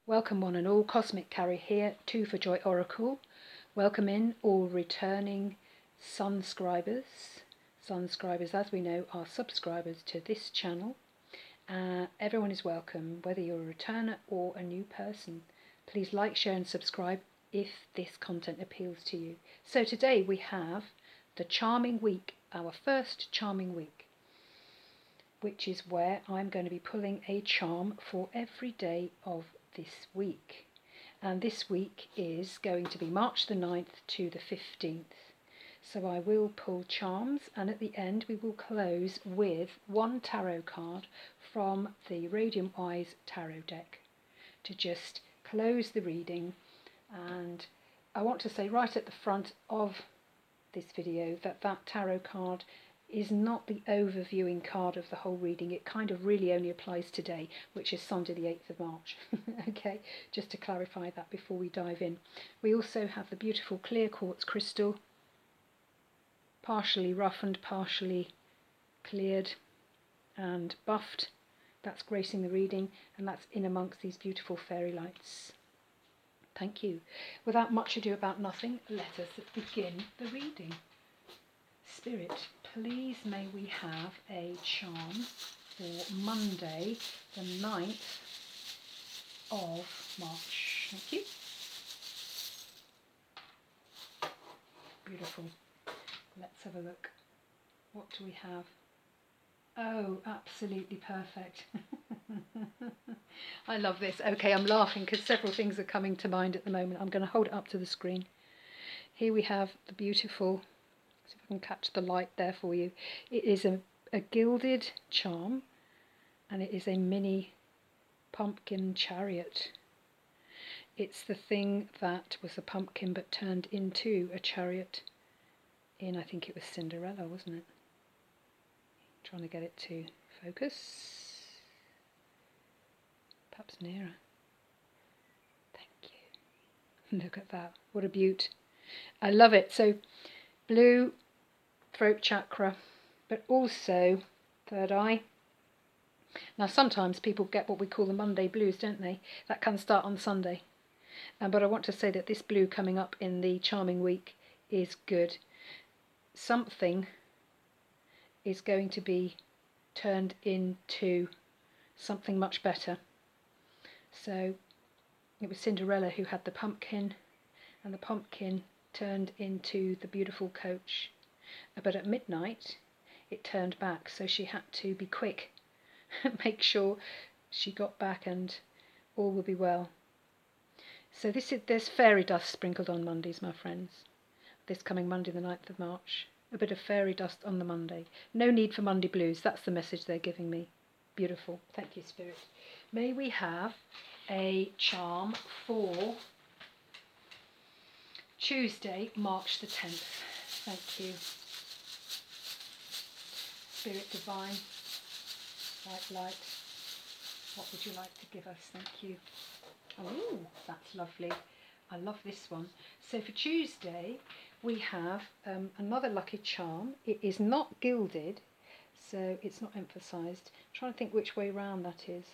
Welcome one and all, Cosmic Carrie here, 2 for Joy Oracle. Welcome in all returning sunscribers. Sunscribers, as we know, are subscribers to this channel. Everyone is welcome, whether you're a returner or a new person. Please like, share and subscribe if this content appeals to you. So today we have the Charming Week, our first Charming Week, which is where I'm going to be pulling a charm for every day of this week. And this week is going to be March the 9th to the 15th. So I will pull charms, and at the end we will close with one tarot card from the Radium Eyes tarot deck to just close the reading. And I want to say right at the front of this video that tarot card is not the overviewing card of the whole reading. It kind of really only applies today, which is Sunday the 8th of March. Okay, just to clarify that before we dive in. We also have the beautiful clear quartz crystal, partially roughened, partially cleared and buffed. That's gracing the reading, and that's in amongst these beautiful fairy lights. Thank you. Without much ado about nothing, let us begin the reading. Spirit, please may we have a charm for Monday, the 9th of March. Thank you. Beautiful. Let's have a look. What do we have? Oh, absolutely perfect. I love this. Okay, I'm laughing because several things are coming to mind at the moment. I'm going to hold it up to the screen. Here we have the beautiful, see if I can catch the light there for you. It is a gilded charm, and it is a mini pumpkin chariot. It's the thing that was a pumpkin but turned into a chariot in, I think it was Cinderella, wasn't it? Trying to get it to focus. Perhaps nearer. Thank you. Look at that. What a beaut. I love it. So blue, throat chakra, but also third eye. Now sometimes people get what we call the Monday blues, don't they? That can start on Sunday. But I want to say that this blue coming up in the Charming Week is good. Something is going to be turned into something much better. So it was Cinderella who had the pumpkin, and the pumpkin turned into the beautiful coach. But at midnight it turned back, so she had to be quick, make sure she got back and all will be well. So there's fairy dust sprinkled on Mondays, my friends. This coming Monday the 9th of March. A bit of fairy dust on the Monday. No need for Monday blues. That's the message they're giving me. Beautiful. Thank you, Spirit. May we have a charm for Tuesday, March the 10th. Thank you. Spirit Divine, light, what would you like to give us? Thank you. Oh, that's lovely. I love this one. So for Tuesday, we have another lucky charm. It is not gilded, so it's not emphasised. I'm trying to think which way round that is.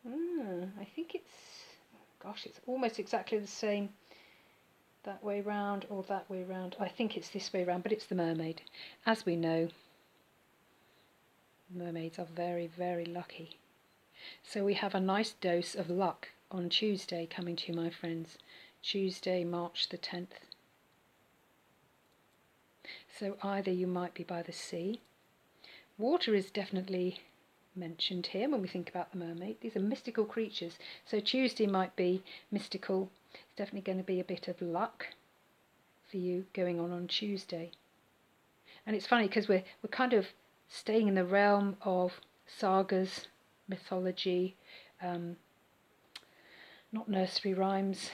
I think it's, gosh, it's almost exactly the same that way round or that way round. I think it's this way round, but it's the mermaid. As we know, mermaids are very, very lucky. So we have a nice dose of luck on Tuesday coming to you, my friends. Tuesday, March the 10th. So either you might be by the sea. Water is definitely mentioned here when we think about the mermaid. These are mystical creatures. So Tuesday might be mystical. It's definitely going to be a bit of luck for you going on Tuesday. And it's funny because we're kind of staying in the realm of sagas, mythology, not nursery rhymes.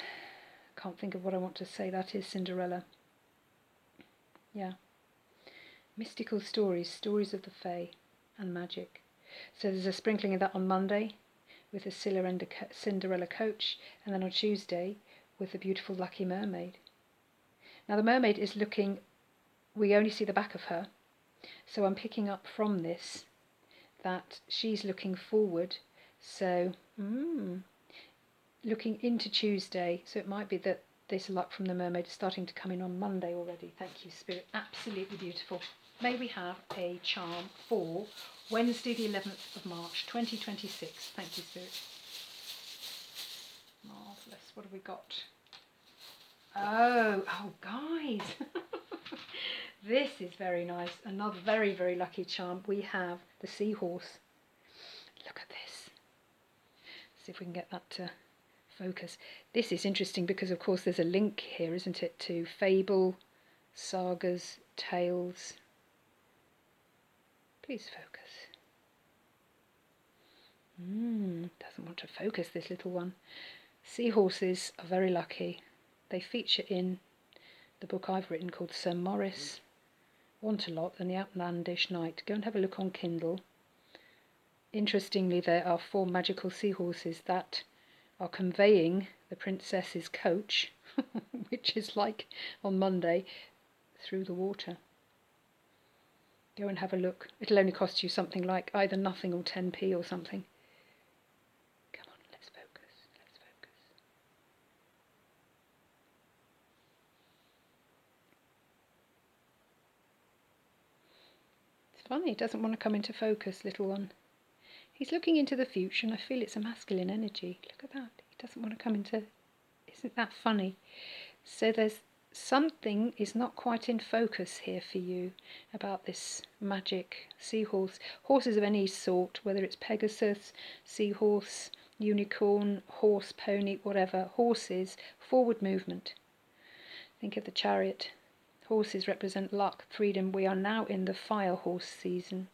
Can't think of what I want to say. That is Cinderella. Yeah. Mystical stories, stories of the fae and magic. So there's a sprinkling of that on Monday with a Cinderella coach, and then on Tuesday with the beautiful lucky mermaid. Now the mermaid is looking, we only see the back of her, so I'm picking up from this that she's looking forward So, looking into Tuesday, so it might be that this luck from the mermaid is starting to come in on Monday already. Thank you, Spirit. Absolutely beautiful. May we have a charm for Wednesday, the 11th of March, 2026. Thank you, Spirit. Marvellous. What have we got? Oh, guys. This is very nice. Another very, very lucky charm. We have the seahorse. Look at this. See if we can get that to focus. This is interesting because, of course, there's a link here, isn't it, to fable, sagas, tales. Please focus. Doesn't want to focus, this little one. Seahorses are very lucky. They feature in the book I've written called Sir Maurice Wantelot and the Outlandish Knight. Go and have a look on Kindle. Interestingly, there are 4 magical seahorses that are conveying the princess's coach, which is like on Monday, through the water. Go and have a look. It'll only cost you something like either nothing or 10p or something. Come on, let's focus. Let's focus. It's funny, it doesn't want to come into focus, little one. He's looking into the future, and I feel it's a masculine energy. Look at that. He doesn't want to come into... Isn't that funny? So there's something is not quite in focus here for you about this magic seahorse. Horses of any sort, whether it's Pegasus, seahorse, unicorn, horse, pony, whatever. Horses, forward movement. Think of the chariot. Horses represent luck, freedom. We are now in the fire horse season.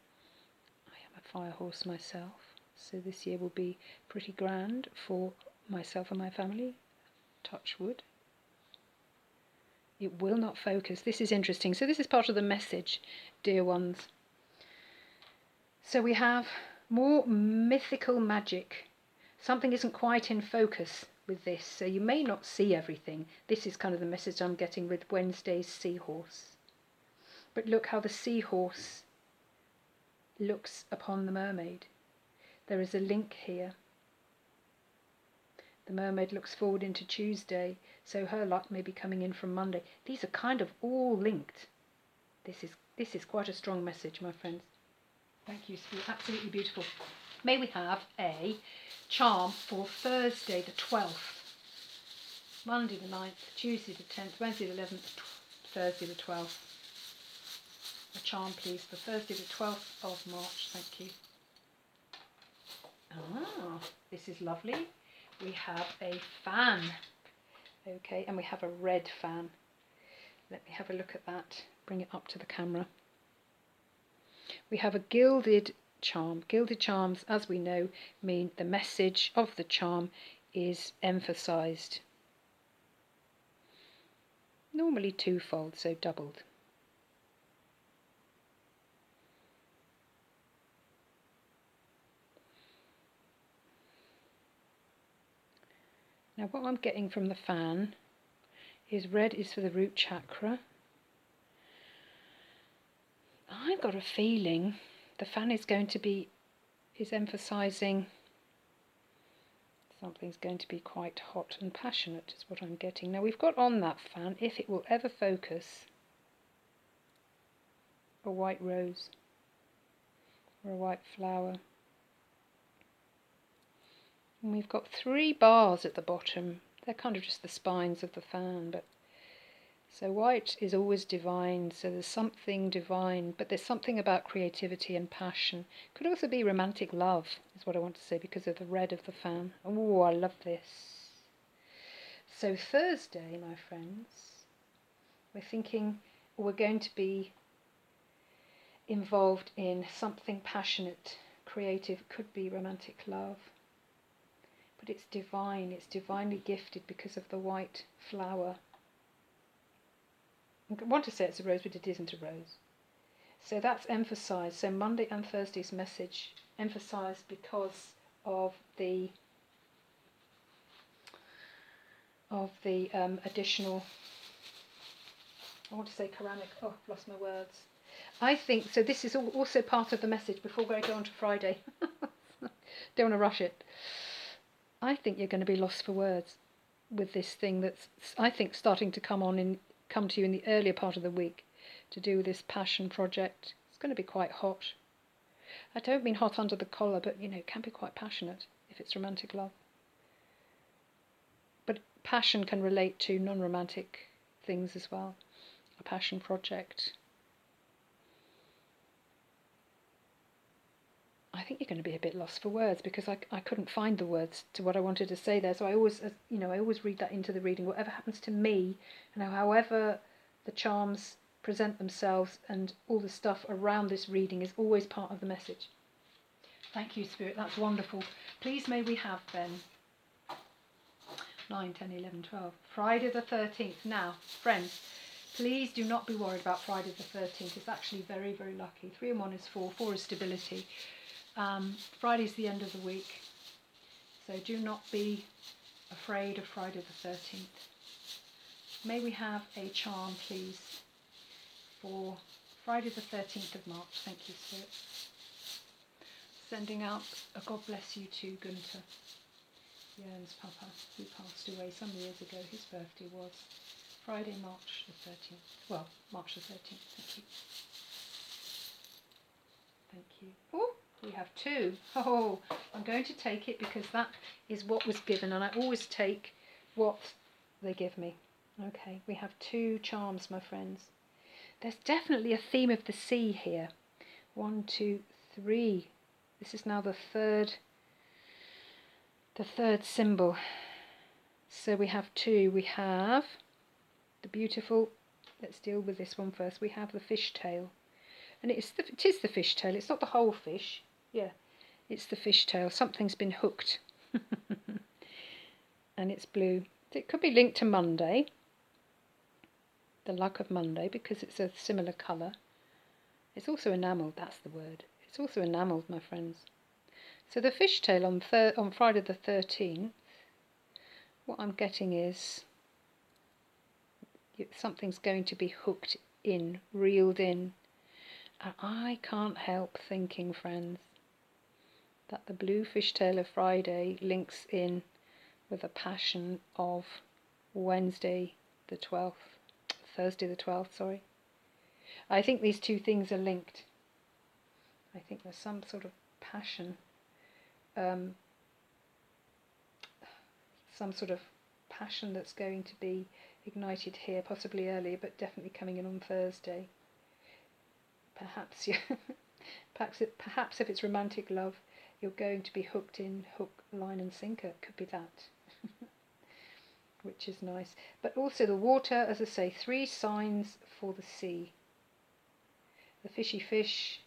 Fire horse myself, so this year will be pretty grand for myself and my family. Touch wood. It will not focus. This is interesting. So this is part of the message, dear ones. So we have more mythical magic. Something isn't quite in focus with this, so you may not see everything. This is kind of the message I'm getting with Wednesday's seahorse. But look how the seahorse looks upon the mermaid. There is a link here. The mermaid looks forward into Tuesday, so her luck may be coming in from Monday. These are kind of all linked. This is quite a strong message, my friends. Thank you, Spirit. Absolutely beautiful. May we have a charm for Thursday the 12th, Monday the 9th, Tuesday the 10th, Wednesday the 11th, Thursday the 12th. A charm, please, for Thursday the 12th of March. Thank you. Ah, this is lovely. We have a fan. Okay, and we have a red fan. Let me have a look at that. Bring it up to the camera. We have a gilded charm. Gilded charms, as we know, mean the message of the charm is emphasised. Normally twofold, so doubled. Now what I'm getting from the fan is red is for the root chakra. I've got a feeling the fan is emphasising something's going to be quite hot and passionate is what I'm getting. Now we've got on that fan, if it will ever focus, a white rose or a white flower. And we've got 3 bars at the bottom. They're kind of just the spines of the fan, but so white is always divine, so there's something divine, but there's something about creativity and passion. Could also be romantic love, is what I want to say, because of the red of the fan. Oh, I love this. So Thursday, my friends, we're going to be involved in something passionate, creative, could be romantic love. But it's divine, it's divinely gifted because of the white flower. I want to say it's a rose, but it isn't a rose. So that's emphasised. So Monday and Thursday's message emphasised because of the additional, I want to say ceramic, oh, I've lost my words. I think, so this is also part of the message before we go on to Friday. Don't want to rush it. I think you're going to be lost for words with this thing that's, I think, starting to come to you in the earlier part of the week, to do with this passion project. It's going to be quite hot. I don't mean hot under the collar, but it can be quite passionate if it's romantic love. But passion can relate to non-romantic things as well. A passion project. I think you're going to be a bit lost for words, because I couldn't find the words to what I wanted to say there. So I always read that into the reading. Whatever happens to me, however the charms present themselves and all the stuff around this reading is always part of the message. Thank you, Spirit. That's wonderful. Please may we have then 9, 10, 11, 12. Friday the 13th. Now, friends, please do not be worried about Friday the 13th. It's actually very, very lucky. 3 and 1 is 4. 4 is stability. Friday's the end of the week, so do not be afraid of Friday the 13th. May we have a charm, please, for Friday the 13th of March. Thank you, Spirit. Sending out a God bless you to Gunther, Jörn's papa, who passed away some years ago. His birthday was Friday, March the 13th. Well, March the 13th. Thank you. Thank you. Oh, we have 2. Oh, I'm going to take it because that is what was given, and I always take what they give me. Okay, we have 2 charms, my friends. There's definitely a theme of the sea here. 1, 2, 3. This is now the third symbol. So we have 2. We have the beautiful, let's deal with this one first. We have the fishtail. And it is the fishtail. It's not the whole fish. Yeah, it's the fishtail. Something's been hooked. And it's blue. It could be linked to Monday. The luck of Monday, because it's a similar colour. It's also enamelled. That's the word. It's also enamelled, my friends. So the fishtail on Friday the 13th, what I'm getting is something's going to be hooked in, reeled in. And I can't help thinking, friends, that the blue fishtail of Friday links in with the passion of Thursday the 12th, sorry. I think these 2 things are linked. I think there's some sort of passion, that's going to be ignited here, possibly earlier, but definitely coming in on Thursday. Perhaps if it's romantic love, you're going to be hooked in, hook, line and sinker. It could be that, which is nice. But also the water, as I say, 3 signs for the sea. The fishy fish,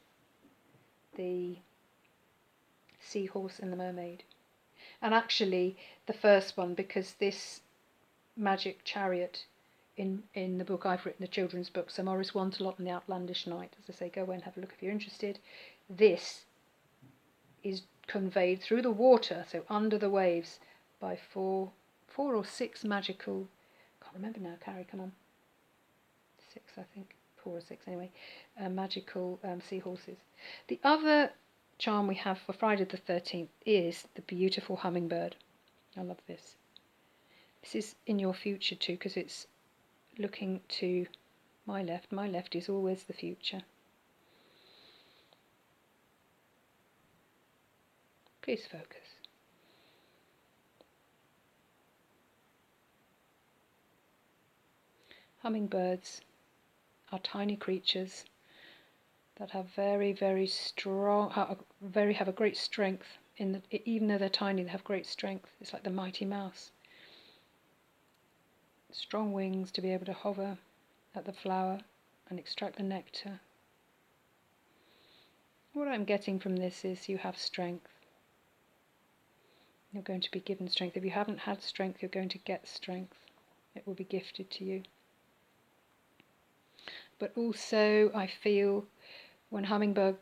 the seahorse and the mermaid. And actually the first one, because this magic chariot in the book I've written, the children's book, Sir Maurice Wantelot and the Outlandish Knight, as I say, go away and have a look if you're interested. This is conveyed through the water, so under the waves, by 4 or 6 magical, can't remember now, Carrie, come on, 6 I think, 4 or 6 anyway, magical seahorses. The other charm we have for Friday the 13th is the beautiful hummingbird. I love this. This is in your future too, because it's looking to my left. My left is always the future. Please focus. Hummingbirds are tiny creatures that have very, very strong, have a great strength. Even though they're tiny, they have great strength. It's like the mighty mouse. Strong wings to be able to hover at the flower and extract the nectar. What I'm getting from this is you have strength. You're going to be given strength. If you haven't had strength, you're going to get strength. It will be gifted to you. But also I feel when hummingbird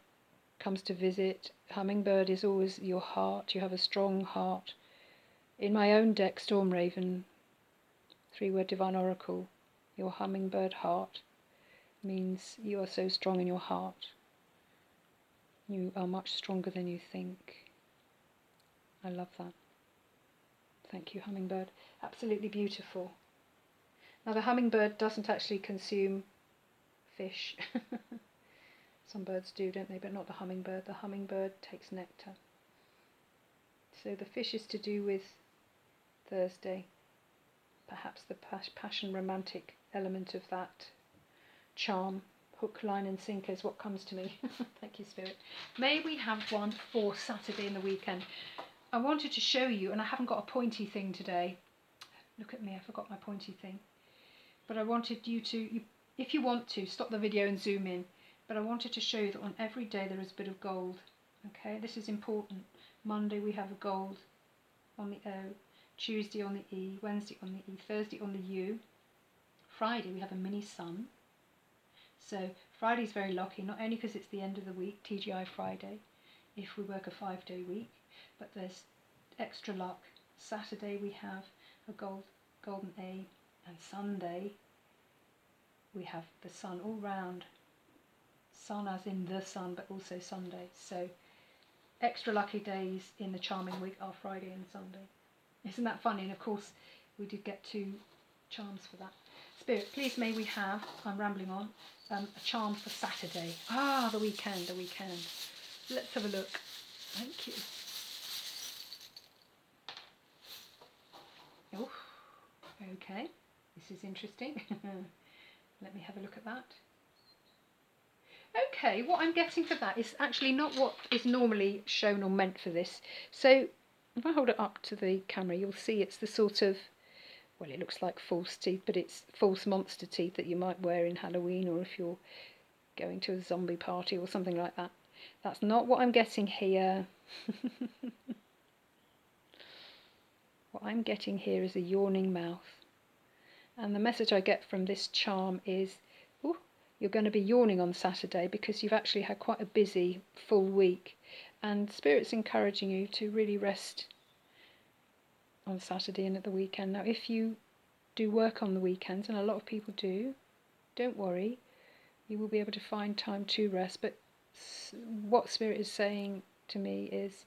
comes to visit, hummingbird is always your heart. You have a strong heart. In my own deck, Storm Raven, 3-word divine oracle, your hummingbird heart means you are so strong in your heart. You are much stronger than you think. I love that. Thank you, hummingbird. Absolutely beautiful. Now the hummingbird doesn't actually consume fish. Some birds do, don't they? But not the hummingbird. The hummingbird takes nectar. So the fish is to do with Thursday. Perhaps the passion romantic element of that charm. Hook, line and sinker is what comes to me. Thank you, Spirit. May we have one for Saturday and the weekend. I wanted to show you, and I haven't got a pointy thing today. Look at me, I forgot my pointy thing. But I wanted you to, if you want to, stop the video and zoom in. But I wanted to show you that on every day there is a bit of gold. Okay, this is important. Monday we have a gold on the O, Tuesday on the E, Wednesday on the E, Thursday on the U. Friday we have a mini sun. So Friday's very lucky, not only because it's the end of the week, TGI Friday, if we work a 5-day week, but there's extra luck. Saturday we have a golden A, and Sunday we have the sun all round. Sun as in the sun, but also Sunday. So extra lucky days in the charming week are Friday and Sunday. Isn't that funny? And of course we did get 2 charms for that. Spirit, please may we have, I'm rambling on, a charm for Saturday. Ah, the weekend. Let's have a look. Thank you. Oh, okay. This is interesting. Let me have a look at that. Okay, what I'm getting for that is actually not what is normally shown or meant for this. So if I hold it up to the camera, you'll see it's the sort of, well, it looks like false teeth, but it's false monster teeth that you might wear in Halloween, or if you're going to a zombie party or something like that. That's not what I'm getting here. What I'm getting here is a yawning mouth. And the message I get from this charm is, ooh, you're going to be yawning on Saturday because you've actually had quite a busy, full week. And Spirit's encouraging you to really rest on Saturday and at the weekend. Now, if you do work on the weekends, and a lot of people do, don't worry. You will be able to find time to rest. But what Spirit is saying to me is,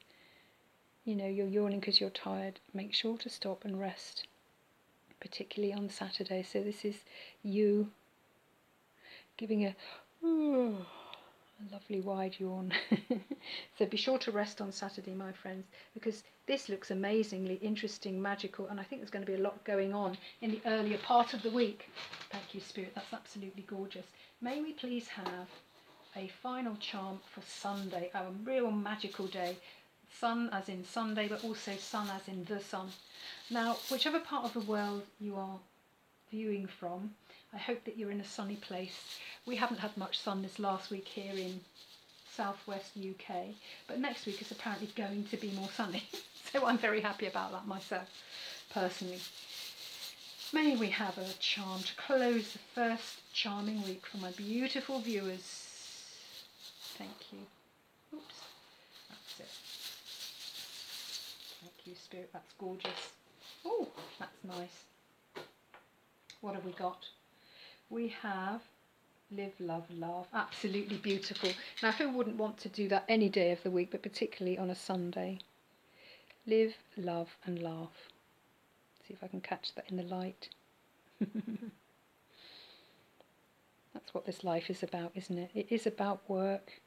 you know, you're yawning because you're tired. Make sure to stop and rest, particularly on Saturday. So this is you giving a lovely wide yawn. So be sure to rest on Saturday, my friends, because this looks amazingly interesting, magical, and I think there's going to be a lot going on in the earlier part of the week. Thank you, Spirit. That's absolutely gorgeous. May we please have a final charm for Sunday, our real magical day. Sun as in Sunday, but also sun as in the sun. Now, whichever part of the world you are viewing from, I hope that you're in a sunny place. We haven't had much sun this last week here in southwest UK, but next week is apparently going to be more sunny. So I'm very happy about that myself, personally. May we have a charm to close the first charming week for my beautiful viewers. Thank you. Oops, that's it. Thank you, Spirit, that's gorgeous. Oh, that's nice. What have we got? We have live, love, laugh. Absolutely beautiful. Now, who wouldn't want to do that any day of the week, but particularly on a Sunday? Live, love and laugh. See if I can catch that in the light. That's what this life is about, isn't it? It is about work,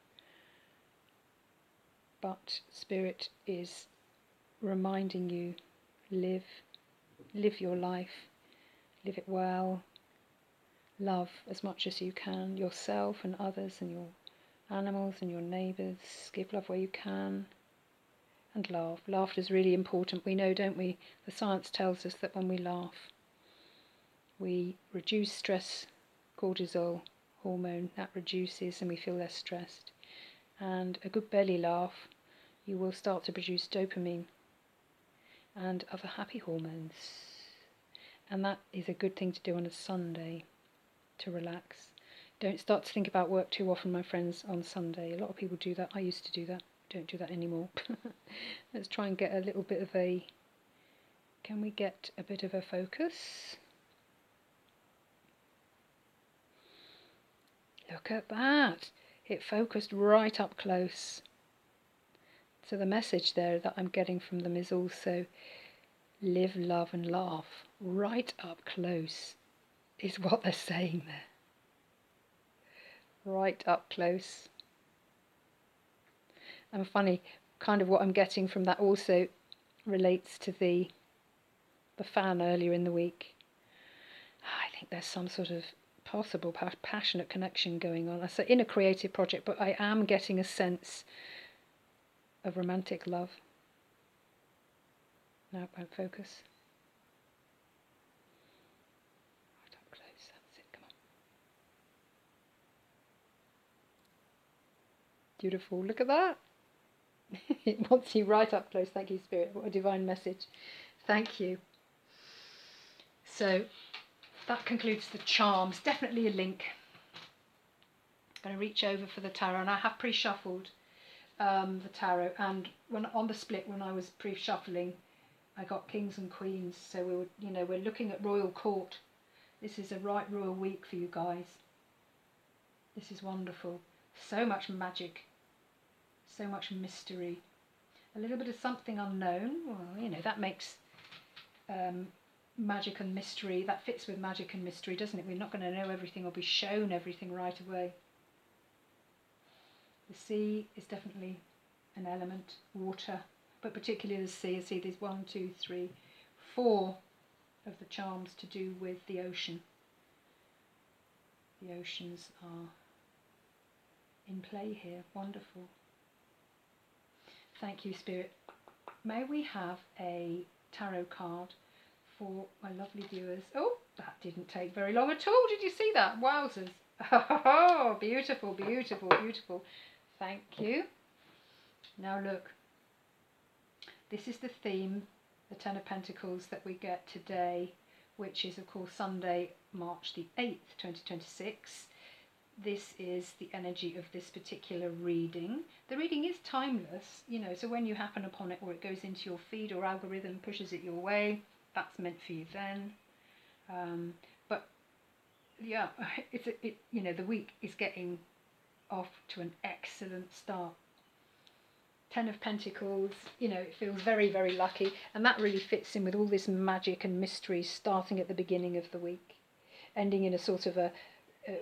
but Spirit is reminding you, live your life, live it well, love as much as you can, yourself and others and your animals and your neighbours, give love where you can, and laugh. Laughter is really important. We know, don't we, the science tells us that when we laugh, we reduce stress, cortisol hormone, that reduces and we feel less stressed. And a good belly laugh, you will start to produce dopamine and other happy hormones. And that is a good thing to do on a Sunday, to relax. Don't start to think about work too often, my friends, on Sunday. A lot of people do that. I used to do that. Don't do that anymore. Let's try and get a little bit of a... Can we get a bit of a focus? Look at that. It focused right up close. So the message there that I'm getting from them is also live, love and laugh right up close is what they're saying there. Right up close. And funny, kind of what I'm getting from that also relates to the fan earlier in the week. I think there's some sort of possible passionate connection going on. I say in a creative project, but I am getting a sense of romantic love. No, it won't focus. Right up close, that's it, come on. Beautiful, look at that. It wants you right up close. Thank you, Spirit. What a divine message. Thank you. So that concludes the charms. Definitely a link. I'm going to reach over for the tarot, and I have pre-shuffled the tarot, and when on the split when I was pre-shuffling I got kings and queens, so we're looking at royal court. This is a right royal week for you guys. This is wonderful. So much magic, so much mystery, a little bit of something unknown. Well, that makes magic and mystery, that fits with magic and mystery, doesn't it? We're not going to know everything or be shown everything right away. The sea is definitely an element, water, but particularly the sea. I see there's 1, 2, 3, 4 of the charms to do with the ocean. The oceans are in play here. Wonderful. Thank you, Spirit. May we have a tarot card for my lovely viewers? Oh, that didn't take very long at all. Did you see that? Wowzers. Oh, beautiful, beautiful, beautiful. Thank you. Now look, this is the theme, the Ten of Pentacles that we get today, which is of course Sunday, March the 8th, 2026. This is the energy of this particular reading. The reading is timeless, so when you happen upon it or it goes into your feed or algorithm pushes it your way, that's meant for you then. But yeah, the week is getting off to an excellent start. Ten of Pentacles, it feels very, very lucky, and that really fits in with all this magic and mystery starting at the beginning of the week, ending in a sort of a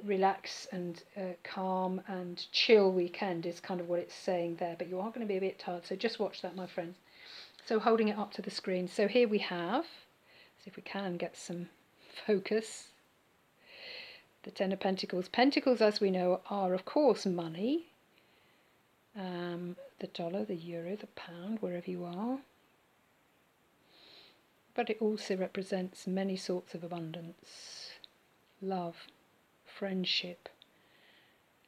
relax and calm and chill weekend is kind of what it's saying there, but you are going to be a bit tired, so just watch that, my friends. So holding it up to the screen, so here we have, see if we can get some focus, the Ten of Pentacles. Pentacles, as we know, are of course money, the dollar, the euro, the pound, wherever you are, but it also represents many sorts of abundance, love, friendship,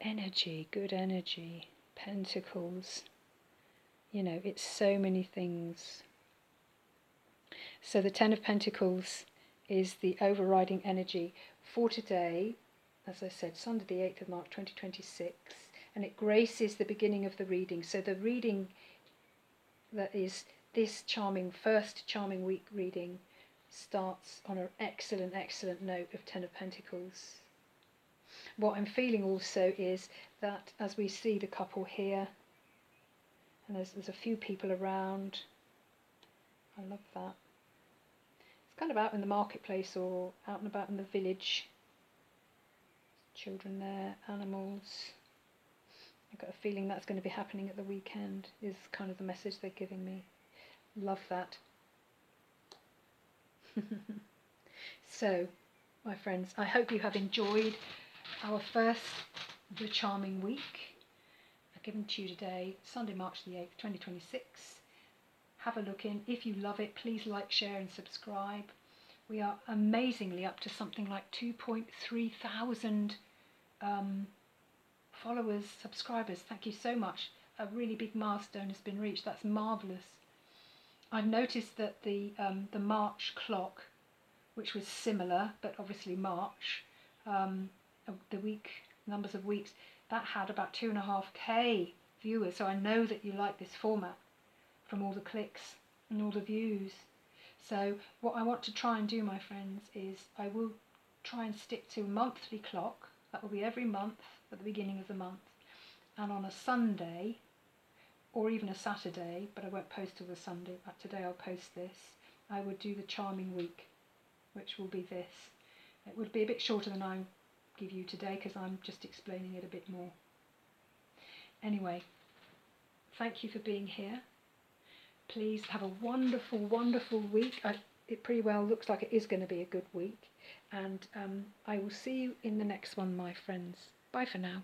energy, good energy, pentacles, it's so many things. So the Ten of Pentacles is the overriding energy for today, as I said, Sunday the 8th of March 2026, and it graces the beginning of the reading. So the reading that is this first charming week reading starts on an excellent, excellent note of Ten of Pentacles. What I'm feeling also is that as we see the couple here, and there's a few people around, I love that. It's kind of out in the marketplace or out and about in the village. Children there, animals. I've got a feeling that's going to be happening at the weekend, is kind of the message they're giving me. Love that. So, my friends, I hope you have enjoyed our first The Charming Week. I've given to you today, Sunday, March the 8th, 2026. Have a look in. If you love it, please like, share and subscribe. We are amazingly up to something like 2.3 thousand followers, subscribers. Thank you so much. A really big milestone has been reached. That's marvellous. I've noticed that the March clock, which was similar, but obviously March, the week, numbers of weeks, that had about 2.5k viewers. So I know that you like this format from all the clicks and all the views. So what I want to try and do, my friends, is I will try and stick to a monthly clock. That will be every month at the beginning of the month. And on a Sunday, or even a Saturday, but I won't post till the Sunday, but today I'll post this, I would do the Charming Week, which will be this. It would be a bit shorter than I give you today because I'm just explaining it a bit more. Anyway, thank you for being here. Please have a wonderful, wonderful week. It pretty well looks like it is going to be a good week. And I will see you in the next one, my friends. Bye for now.